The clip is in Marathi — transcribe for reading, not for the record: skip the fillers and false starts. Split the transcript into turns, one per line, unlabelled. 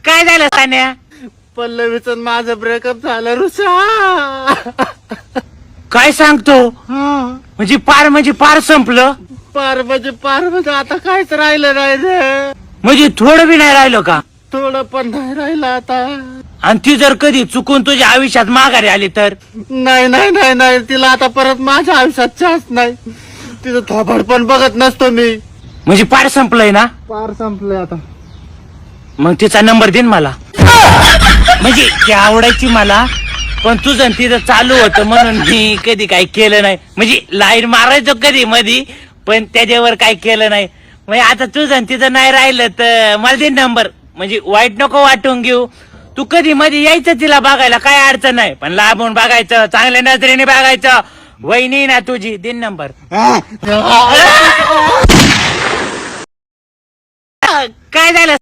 काय झालं सान्या?
पल्लवीच माझं ब्रेकअप झालं रुसा.
काय सांगतो? म्हणजे पार संपलं?
पार म्हणजे आता काहीच राहिलं नाही रे.
म्हणजे थोडं बी नाही राहिलं का?
थोडं पण नाही राहिलं आता.
आणि ती जर कधी चुकून तुझ्या आयुष्यात माघारी आली तर?
नाही तिला आता परत माझ्या आयुष्यात चान्स नाही. तिचं थोबड पण बघत नसतो मी.
म्हणजे पार संपलंय ना?
पार संपलंय आता.
मग तिचा नंबर दे मला. म्हणजे ती आवडायची मला, पण तुझं तिथं चालू होतं म्हणून मी कधी काही केलं नाही. म्हणजे लाईन मारायचो कधी मधी, पण त्याच्यावर काही केलं नाही. म्हणजे आता तुझं तिथं नाही राहिलं तर मला दे नंबर. म्हणजे वाईट नको वाटून घेऊ. तू कधी मध्ये यायचं तिला बघायला, काय अडचण नाही, पण लांबून बघायचं, चांगल्या नजरेने बघायचं. वहिनी ना तुझी, दे नंबर. काय झालं?